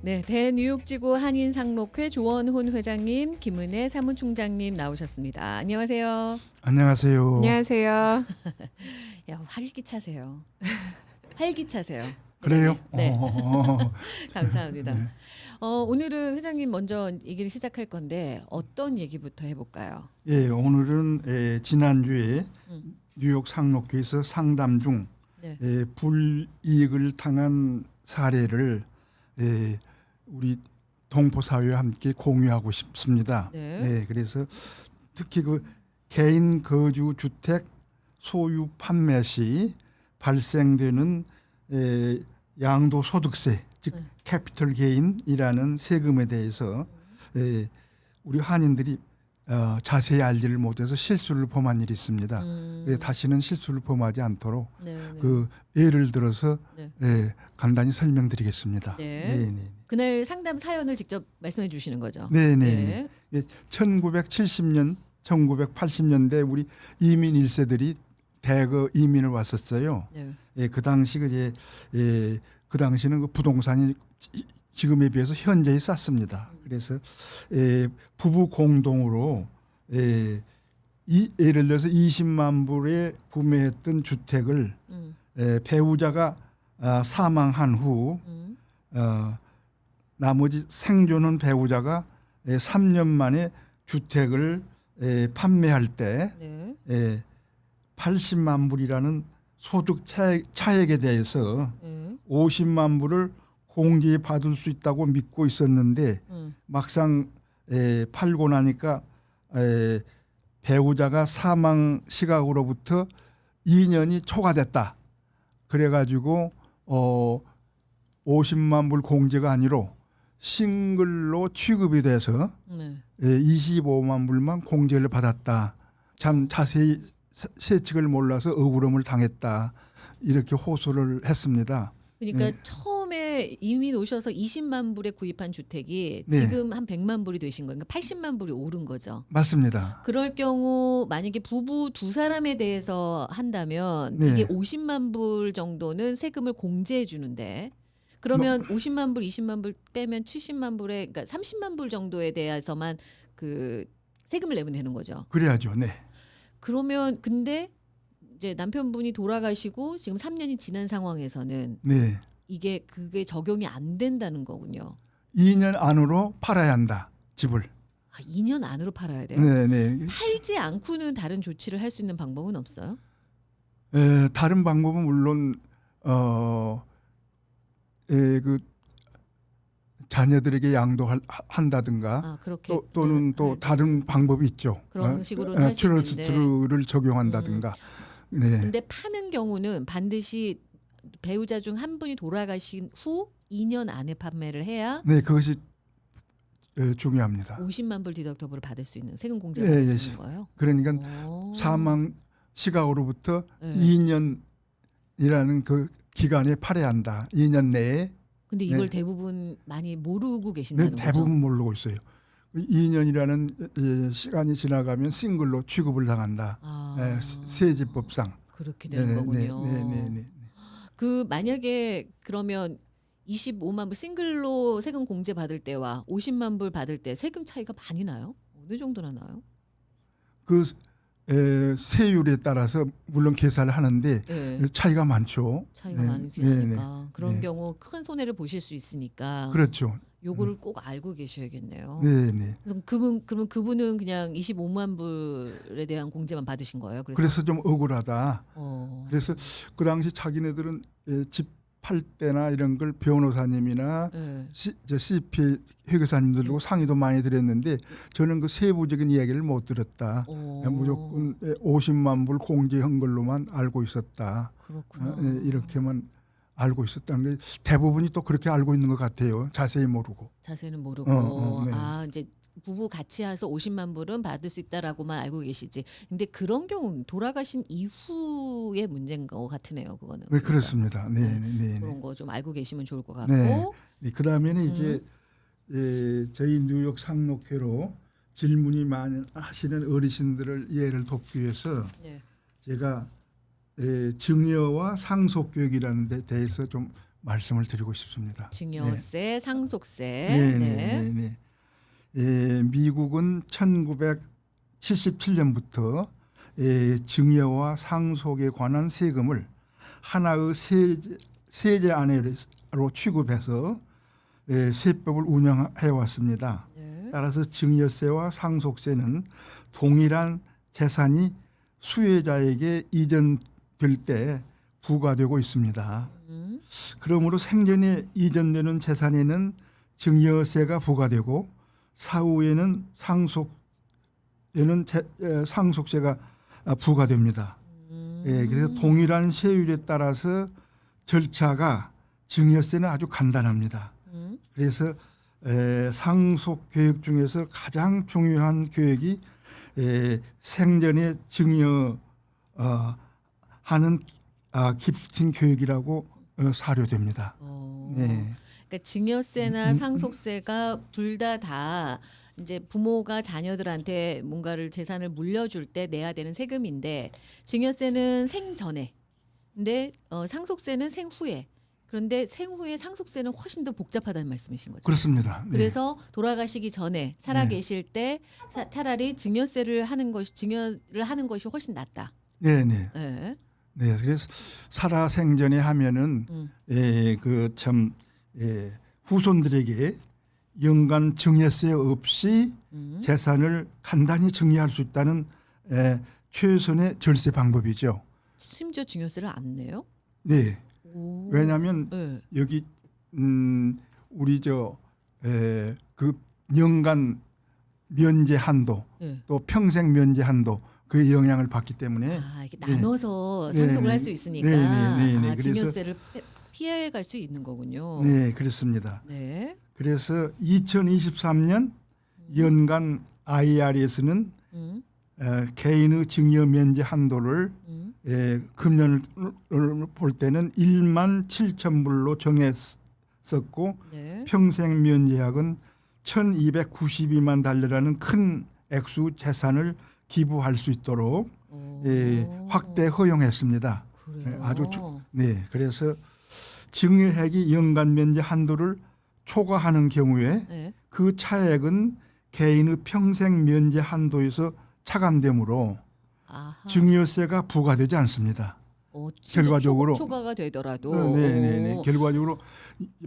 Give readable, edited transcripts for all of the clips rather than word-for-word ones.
네, 대뉴욕지구 한인상록회 조원훈 회장님, 김은혜 사무총장님 나오셨습니다. 안녕하세요. 안녕하세요. 안녕하세요. 야, 활기차세요. 활기차세요. 그래요? 회장님. 네, 어, 감사합니다. 네. 오늘은 회장님 먼저 얘기를 시작할 건데 어떤 얘기부터 해볼까요? 예, 오늘은 지난주에 음. 뉴욕 상록회에서 상담 중 네. 불이익을 당한 사례를 우리 동포 사회와 함께 공유하고 싶습니다. 네. 그래서 특히 그 개인 거주 주택 소유 판매 시 발생되는 양도소득세, 즉 네. 캐피털 게인이라는 세금에 대해서 우리 한인들이 자세히 알지를 못해서 실수를 범한 일이 있습니다. 그래서 다시는 실수를 범하지 않도록 네, 네. 그 예를 들어서 네. 간단히 설명드리겠습니다. 네. 그날 상담 사연을 직접 말씀해 주시는 거죠? 네네네. 1970년, 1980년대 우리 이민 1세들이 대거 이민을 왔었어요. 네. 그 당시 그 당시는 그 부동산이 지금에 비해서 현저히 쌌습니다. 그래서 부부 공동으로 예를 들어서 20만 불에 구매했던 주택을 배우자가 사망한 후 나머지 생존한 배우자가 3년 만에 주택을 판매할 때 네. 80만 불이라는 소득 차액에 대해서 50만 불을 공제해 받을 수 있다고 믿고 있었는데 막상 팔고 나니까 배우자가 사망 시각으로부터 2년이 초과됐다. 그래가지고 50만 불 공제가 아니로 싱글로 취급이 돼서 25만 불만 공제를 받았다. 참 자세히 세칙을 몰라서 억울함을 당했다. 이렇게 호소를 했습니다. 그러니까 처음에 이민 오셔서 20만 불에 구입한 주택이 네. 지금 한 100만 불이 되신 거예요. 그러니까 80만 불이 오른 거죠. 맞습니다. 그럴 경우 만약에 부부 두 사람에 대해서 한다면 네. 이게 50만 불 정도는 세금을 공제해 주는데 그러면 50만 불, 20만 불 빼면 70만 불에 그러니까 30만 불 정도에 대해서만 그 세금을 내면 되는 거죠. 그래야죠. 네. 그러면 근데 이제 남편분이 돌아가시고 지금 3년이 지난 상황에서는 네. 그게 적용이 안 된다는 거군요. 2년 안으로 팔아야 한다. 집을. 2년 안으로 팔아야 돼요? 네. 팔지 않고는 다른 조치를 할 수 있는 방법은 없어요? 다른 방법은 물론 그 자녀들에게 양도한다든가 그렇게 또는 또 다른 방법이 있죠. 그런 식으로는 할 수 있는데. 트러스트를 적용한다든가. 네. 근데 파는 경우는 반드시 배우자 중 한 분이 돌아가신 후 2년 안에 판매를 해야 네, 그것이 중요합니다. 50만 불 디덕터블을 받을 수 있는 세금 공제를 네, 받을 수 있는 거예요? 그러니까 오. 사망 시각으로부터 네. 2년이라는 그 기간에 팔아야 한다. 2년 내에. 근데 이걸 네. 대부분 많이 모르고 네, 계신다는 거죠? 대부분 모르고 있어요. 2년이라는 시간이 지나가면 싱글로 취급을 당한다. 세제법상. 그렇게 되는 거군요. 네. 그 만약에 그러면 25만 불 싱글로 세금 공제 받을 때와 50만 불 받을 때 세금 차이가 많이 나요? 어느 정도나 나요? 그 세율에 따라서 물론 계산을 하는데 네. 차이가 많죠. 차이가 네, 많이 네, 나니까 그런 네. 경우 큰 손해를 보실 수 있으니까 그렇죠. 요거를 꼭 알고 계셔야겠네요. 네. 그래서 그러면 그분은 그냥 25만 불에 대한 공제만 받으신 거예요? 그래서 좀 억울하다. 어. 그래서 그 당시 자기네들은 집 팔 때나 이런 걸 변호사님이나 네. CP 회계사님들하고 상의도 많이 드렸는데 저는 그 세부적인 이야기를 못 들었다. 무조건 50만 불 공제한 걸로만 알고 있었다. 그렇구나. 이렇게만 알고 있었다는 게 대부분이 또 그렇게 알고 있는 것 같아요. 자세히 모르고. 자세는 모르고 네. 이제 부부 같이 해서 50만 불은 받을 수 있다라고만 알고 계시지. 근데 그런 경우 돌아가신 이후의 문제인 것 같으네요. 그거는. 네, 그렇습니다. 네. 그런 거 좀 알고 계시면 좋을 것 같고. 네, 그 다음에는 이제 저희 뉴욕 상록회로 질문이 많이 하시는 어르신들을 이해를 돕기 위해서 네. 제가 증여와 상속교육이라는 데 대해서 좀 말씀을 드리고 싶습니다. 증여세, 상속세. 네, 네, 네. 미국은 1977년부터 증여와 상속에 관한 세금을 하나의 세제 안으로 취급해서 세법을 운영해 왔습니다. 네. 따라서 증여세와 상속세는 동일한 재산이 수혜자에게 이전될 때 부과되고 있습니다. 그러므로 생전에 이전되는 재산에는 증여세가 부과되고 사후에는 상속세가 부과됩니다. 그래서 동일한 세율에 따라서 절차가 증여세는 아주 간단합니다. 그래서 상속 교육 중에서 가장 중요한 교육이 생전에 증여하는 기프팅 교육이라고 사료됩니다. 네. 그러니까 증여세나 상속세가 둘 다 이제 부모가 자녀들한테 뭔가를 재산을 물려줄 때 내야 되는 세금인데 증여세는 생전에, 근데 상속세는 생후에. 그런데 생후에 상속세는 훨씬 더 복잡하다는 말씀이신 거죠. 그렇습니다. 네. 그래서 돌아가시기 전에 살아 네. 계실 때 차라리 증여를 하는 것이 훨씬 낫다. 네, 네. 네. 네, 그래서 살아 생전에 하면은 후손들에게 연간 증여세 없이 재산을 간단히 증여할 수 있다는 최선의 절세 방법이죠. 심지어 증여세를 안 내요? 네, 오. 왜냐하면 네. 여기 우리 그 연간 면제 한도 네. 또 평생 면제 한도 그 영향을 받기 때문에 이렇게 나눠서 네. 상속을 네, 할 수 네. 있으니까 네. 그래서 증여세를 피해 갈 수 있는 거군요. 네, 그렇습니다. 네. 그래서 2023년 연간 IRS는 개인의 증여 면제 한도를 금년을 볼 때는 1만 7천 불로 정했었고 네. 평생 면제액은 1,292만 달러라는 큰 액수 재산을 기부할 수 있도록 확대 허용했습니다. 그래요. 그래서 증여액이 연간 면제 한도를 초과하는 경우에 네. 그 차액은 개인의 평생 면제 한도에서 차감되므로 아하. 증여세가 부과되지 않습니다. 진짜 결과적으로 초과가 되더라도 네. 결과적으로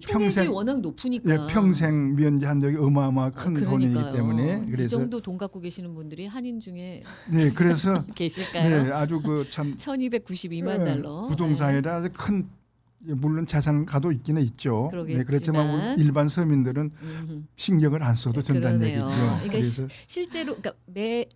총액이 워낙 높으니까 평생 면제 한도가 어마어마 큰 돈이기 그러니까요. 때문에 이 그래서 정도 돈 갖고 계시는 분들이 한인 중에 네 그래서 계실까요? 네 아주 참 1,292만 달러. 부동산이라 큰 물론 자산가도 있기는 있죠. 그러겠지만. 그렇지만 우리 일반 서민들은 신경을 안 써도 된다는 그러네요. 얘기죠. 그러니까 그래서 실제로 그러니까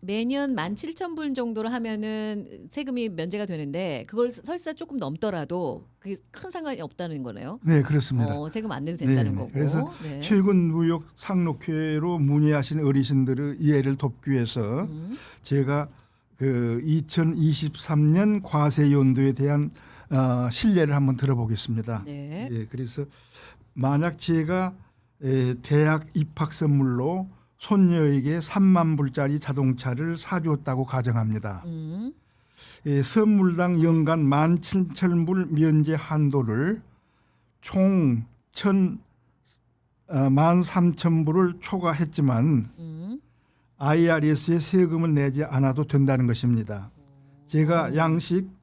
매년 17,000불 정도로 하면은 세금이 면제가 되는데 그걸 설사 조금 넘더라도 그게 큰 상관이 없다는 거네요. 네 그렇습니다. 세금 안 내도 된다는 네, 거고. 그래서 네. 최근 무역 상록회로 문의하신 어르신들의 이해를 돕기 위해서 제가 그 2023년 과세 연도에 대한 신뢰를 한번 들어보겠습니다. 네. 그래서 만약 제가 대학 입학 선물로 손녀에게 3만 불짜리 자동차를 사주었다고 가정합니다. 선물당 연간 17,000불 면제 한도를 총 13,000불을 초과했지만 IRS에 세금을 내지 않아도 된다는 것입니다. 제가 양식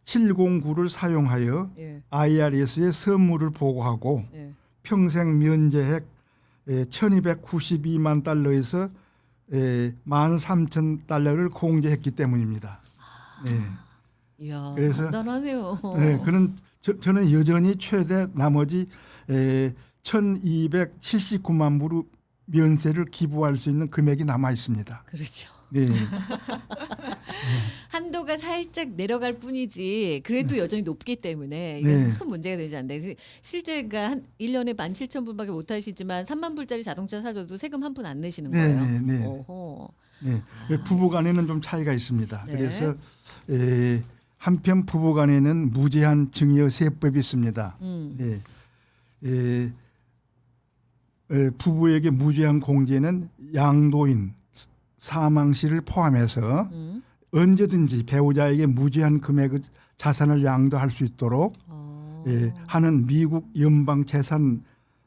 709를 사용하여 IRS에 선물을 보고하고 평생 면제액 1,292만 달러에서 13,000달러를 공제했기 때문입니다. 이야, 그래서 간단하네요. 저는 여전히 최대 나머지 1,279만 불의 면세를 기부할 수 있는 금액이 남아 있습니다. 그렇죠. 네. 한도가 살짝 내려갈 뿐이지 그래도 여전히 높기 때문에 이게 네. 큰 문제가 되지 않는다. 그래서 실제 한 1년에 17,000불밖에 못 하시지만 3만 불짜리 자동차 사줘도 세금 한 푼 안 내시는 거예요. 네. 오호. 네. 부부 간에는 좀 차이가 있습니다. 네. 그래서 한편 부부 간에는 무제한 증여세법이 있습니다. 부부에게 무제한 공제는 양도인, 사망시를 포함해서 언제든지 배우자에게 무제한 금액의 자산을 양도할 수 있도록 하는 미국 연방재산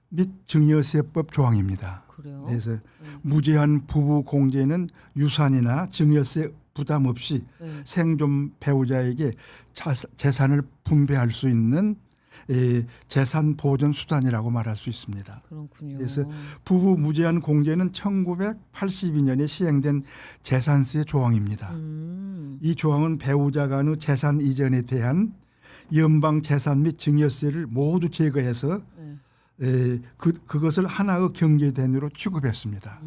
및 증여세법 조항입니다. 그래요? 그래서 무제한 부부 공제는 유산이나 증여세 부담 없이 네. 생존 배우자에게 재산을 분배할 수 있는 재산 보전 수단이라고 말할 수 있습니다. 그렇군요. 그래서 부부 무제한 공제는 1982년에 시행된 재산세 조항입니다. 이 조항은 배우자 간의 재산 이전에 대한 연방 재산 및 증여세를 모두 제거해서 그것을 하나의 경제대으로 취급했습니다.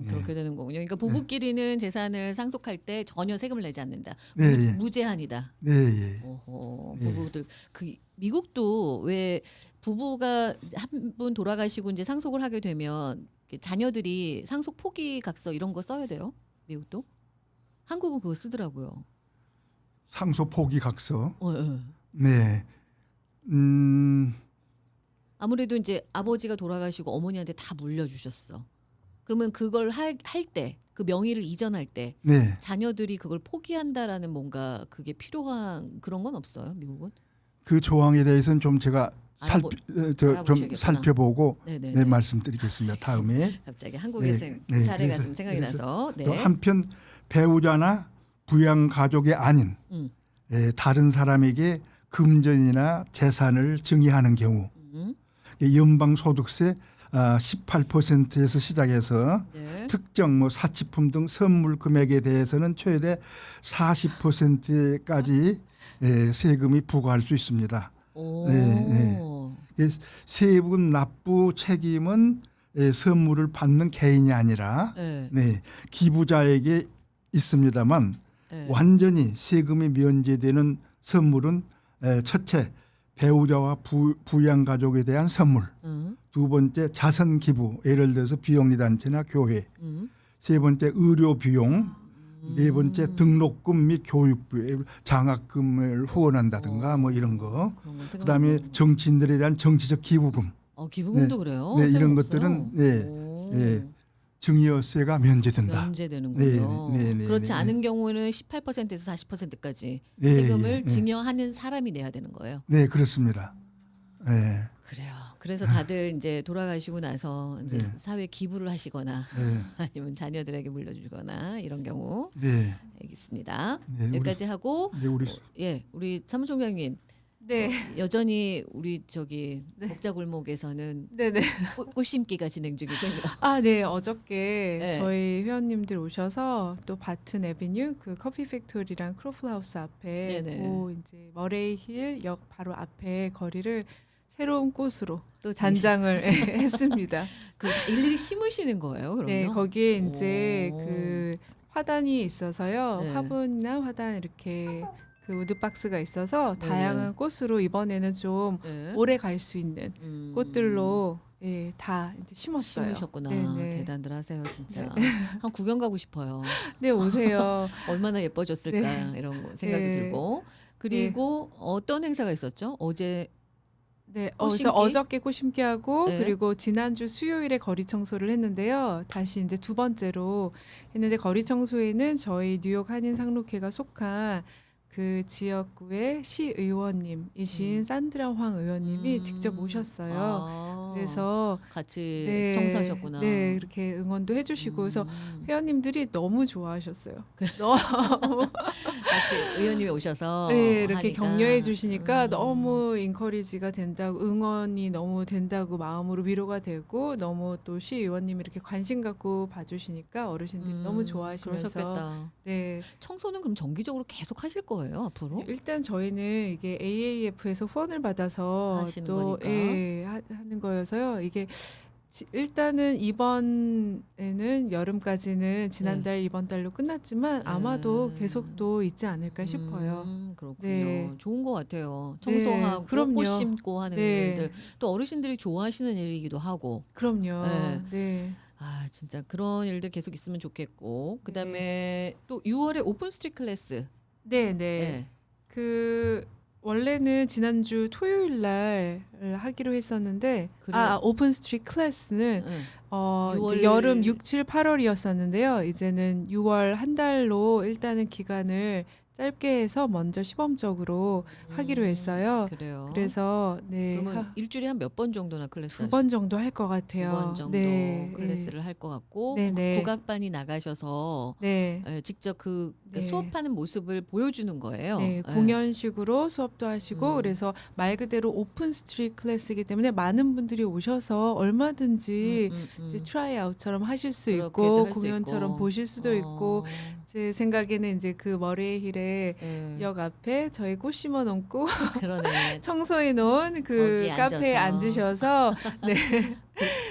그렇게 되는 거군요. 그러니까 부부끼리는 재산을 상속할 때 전혀 세금을 내지 않는다. 네, 무제한이다. 네, 어허, 부부들 그 미국도 왜 부부가 한 분 돌아가시고 이제 상속을 하게 되면 자녀들이 상속 포기 각서 이런 거 써야 돼요? 미국도? 한국은 그거 쓰더라고요. 상속 포기 각서. 네. 네. 아무래도 이제 아버지가 돌아가시고 어머니한테 다 물려주셨어. 그러면 그걸 할 때, 그 명의를 이전할 때 네. 자녀들이 그걸 포기한다라는 뭔가 그게 필요한 그런 건 없어요, 미국은? 그 조항에 대해서는 좀 제가 좀 알아보셔야겠구나. 살펴보고 네네네. 말씀드리겠습니다. 다음에. 갑자기 한국의 네, 사례가 그래서- 좀 생각이 그래서 나서. 네. 또 한편 배우자나 부양 가족이 아닌 음. 다른 사람에게 금전이나 재산을 증여하는 경우 연방 소득세 18%에서 시작해서 네. 특정 뭐 사치품 등 선물 금액에 대해서는 최대 40%까지 세금이 부과할 수 있습니다. 오. 세금 납부 책임은 선물을 받는 개인이 아니라 네. 기부자에게 있습니다만 네. 완전히 세금이 면제되는 선물은 첫째 배우자와 부양 가족에 대한 선물, 두 번째 자선 기부, 예를 들어서 비영리 단체나 교회, 세 번째 의료 비용, 네 번째 등록금 및 교육비, 장학금을 후원한다든가 뭐 이런 거. 그런 건 세금 그다음에 안 내고. 정치인들에 대한 정치적 기부금, 기부금도 그래요? 네, 세금 이런 없어요? 것들은 오. 증여세가 면제된다. 면제되는군요. 네, 그렇지 네. 않은 경우는 18%에서 40%까지 네, 세금을 네. 증여하는 사람이 내야 되는 거예요. 네, 그렇습니다. 네, 그래요. 그래서 다들 이제 돌아가시고 나서 이제 네. 사회 기부를 하시거나 네, 아니면 자녀들에게 물려주거나 이런 경우 네. 알겠습니다. 네, 여기까지 하고 네, 우리 사무총장님 네. 여전히 우리 저기 네. 목자골목에서는 네네. 꽃 심기가 진행 중이군요. 아, 네. 어저께 네. 저희 회원님들 오셔서 또 바튼 에비뉴 그 커피 팩토리랑 크로플하우스 앞에 네네. 그 이제 머레이 힐 역 바로 앞에 거리를 새로운 꽃으로 또 단장을 했습니다. 그 일일이 심으시는 거예요, 그러면? 네, 거기에 이제 오. 그 화단이 있어서요. 네. 화분이나 화단 이렇게 그 우드박스가 있어서 네네. 다양한 꽃으로 이번에는 좀 네. 오래 갈 수 있는 꽃들로 다 이제 심었어요. 심으셨구나. 네네. 대단들 하세요, 진짜. 한 구경 가고 싶어요. 네, 오세요. 얼마나 예뻐졌을까 이런 거 생각이 네. 들고. 그리고 어떤 행사가 있었죠? 어제 네, 꽃 그래서 심기? 어저께 꽃 심기 하고 네. 그리고 지난주 수요일에 거리 청소를 했는데요. 다시 이제 두 번째로 했는데 거리 청소에는 저희 뉴욕 한인 상록회가 속한 그 지역구의 시의원님이신 산드라 황 의원님이 직접 오셨어요. 아, 그래서 같이 청소하셨구나. 네, 이렇게 응원도 해주시고 그래서 회원님들이 너무 좋아하셨어요. 같이 의원님이 오셔서 네, 이렇게 하니까. 격려해 주시니까 너무 인커리지가 된다고 응원이 너무 된다고 마음으로 위로가 되고 너무 또 시의원님이 이렇게 관심 갖고 봐주시니까 어르신들이 너무 좋아하시면서 그러셨겠다. 네, 청소는 그럼 정기적으로 계속 하실 거예요 앞으로? 일단 저희는 이게 AAF에서 후원을 받아서 하시는 또 거니까. 하는 거여서요. 이게 일단은 이번에는 여름까지는 지난달 이번 달로 끝났지만 아마도 계속 또 있지 않을까 싶어요. 그렇군요. 네. 좋은 것 같아요. 네, 청소하고 그럼요. 꽃 심고 하는 네. 일들 또 어르신들이 좋아하시는 일이기도 하고. 그럼요. 네. 네. 아 진짜 그런 일들 계속 있으면 좋겠고 그다음에 또 6월에 오픈 스트릿 클래스. 네, 네. 네. 그 원래는 지난주 토요일 날 하기로 했었는데 그래요? 오픈 스트리트 클래스는 네. 이제 6월 여름 6, 7, 8월이었었는데요. 이제는 6월 한 달로 일단은 기간을 짧게 해서 먼저 시범적으로 하기로 했어요. 그래요. 그래서 네, 그러면 일주일에 한 몇 번 정도나 클래스 두 번 정도 할 것 같아요. 2번 정도 네, 클래스를 할 것 같고 네, 네. 국악반이 나가셔서 네. 직접 그러니까 네. 수업하는 모습을 보여주는 거예요. 네, 공연식으로 수업도 하시고 그래서 말 그대로 오픈 스트릿 클래스이기 때문에 많은 분들이 오셔서 얼마든지 이제 트라이아웃처럼 하실 수 그렇게도 있고 할수 공연처럼 있고. 보실 수도 있고 제 생각에는 이제 그 머레이 힐의 네. 역 앞에 저희 꽃 심어 놓고 그러네. 청소해 놓은 그 거기에 카페에 앉으셔서 네,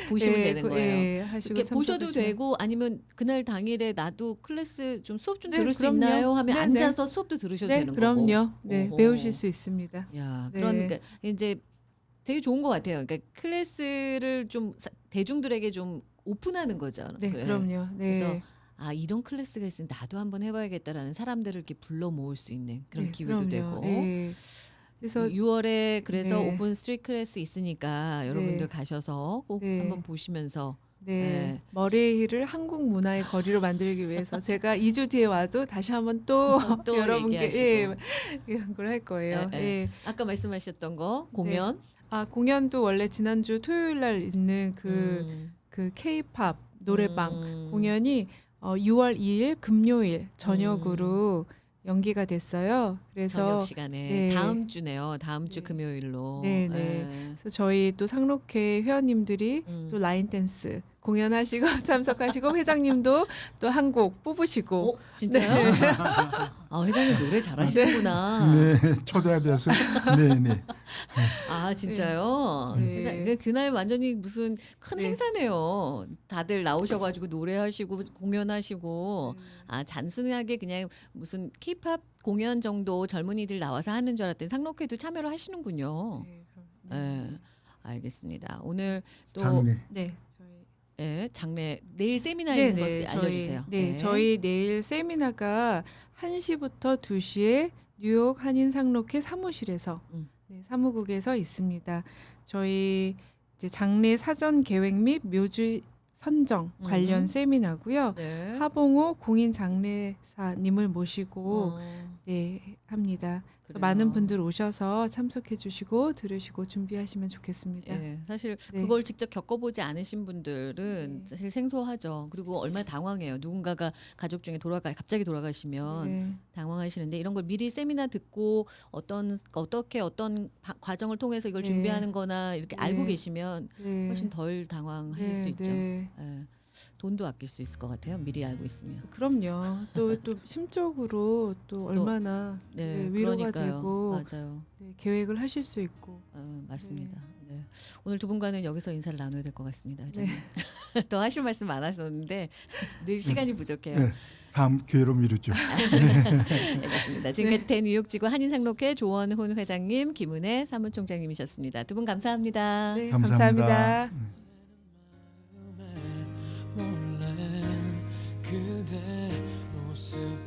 보시면 예, 되는 거예요. 예, 하시고 이렇게 보셔도 참석하시면- 되고 아니면 그날 당일에 나도 클래스 좀 수업 좀 네, 들을 수 그럼요. 있나요? 하면 네, 앉아서 수업도 들으셔도 네, 되는 그럼요. 거고. 네, 오호. 배우실 수 있습니다. 야, 네. 그러니까 이제 되게 좋은 것 같아요. 그러니까 클래스를 좀 대중들에게 좀 오픈하는 거죠. 네, 그래. 그럼요. 네. 그래서 아 이런 클래스가 있으니 나도 한번 해봐야겠다라는 사람들을 이렇게 불러 모을 수 있는 그런 네, 기회도 그럼요. 되고. 예. 그래서 6월에 그래서 네. 오픈 스트리트 클래스 있으니까 여러분들 가셔서 꼭 네. 한번 보시면서 네, 네. 머레이 힐을 한국 문화의 거리로 만들기 위해서 제가 2주 뒤에 와도 다시 한번 또, 또 여러분께 얘기하시고. 이런 걸 할 거예요. 예, 예. 예. 아까 말씀하셨던 거 공연 아, 공연도 원래 지난주 토요일 날 있는 그 K-팝 노래방 공연이 6월 2일 금요일 저녁으로 연기가 됐어요. 그래서 저녁 시간에 네. 다음 주네요. 다음 주 네. 금요일로. 네, 네. 예. 그래서 저희 또 상록회 회원님들이 또 라인 댄스 공연하시고 참석하시고 회장님도 또 한 곡 뽑으시고 진짜요? 아, 회장님 노래 잘하시는구나. 네, 초대돼서 네, 네. 아, 진짜요? 네. 회장님, 그날 완전히 무슨 큰 네. 행사네요. 다들 나오셔가지고 노래하시고 공연하시고. 아, 단순하게 그냥 무슨 케이팝 공연 정도 젊은이들 나와서 하는 줄 알았더니 상록회도 참여를 하시는군요. 네, 그럼, 예. 알겠습니다. 오늘 또 장례. 네, 저희 예, 장례 내일 세미나 있는 거 알려주세요. 네, 네. 저희 내일 세미나가 1시부터 2시에 뉴욕 한인 상록회 사무실에서 네, 사무국에서 있습니다. 저희 이제 장례 사전 계획 및 묘지 선정 관련 세미나고요. 네. 하봉호 공인 장례사님을 모시고 어, 네, 합니다. 그래요. 그래서 많은 분들 오셔서 참석해 주시고 들으시고 준비하시면 좋겠습니다. 예, 사실 네. 그걸 직접 겪어보지 않으신 분들은 네. 사실 생소하죠. 그리고 얼마나 당황해요. 누군가가 가족 중에 갑자기 돌아가시면 네. 당황하시는데 이런 걸 미리 세미나 듣고 어떻게 어떤 과정을 통해서 이걸 네. 준비하는 거나 이렇게 네. 알고 계시면 네. 훨씬 덜 당황하실 수 있죠. 네. 예, 돈도 아낄 수 있을 것 같아요. 미리 알고 있으면. 그럼요. 또 심적으로 또 얼마나 네, 위로가 그러니까요. 되고 맞아요. 네, 계획을 하실 수 있고. 맞습니다. 네. 오늘 두 분과는 여기서 인사를 나눠야 될 것 같습니다. 회장님. 더 하실 말씀 많았었는데 늘 시간이 부족해요. 네, 다음 기회로 미루죠. 알겠습니다. 지금까지 대뉴욕지구 한인상록회 조원훈 회장님, 김은혜 사무총장님이셨습니다. 두 분 감사합니다. 네, 감사합니다. 감사합니다. 몰래 그대 모습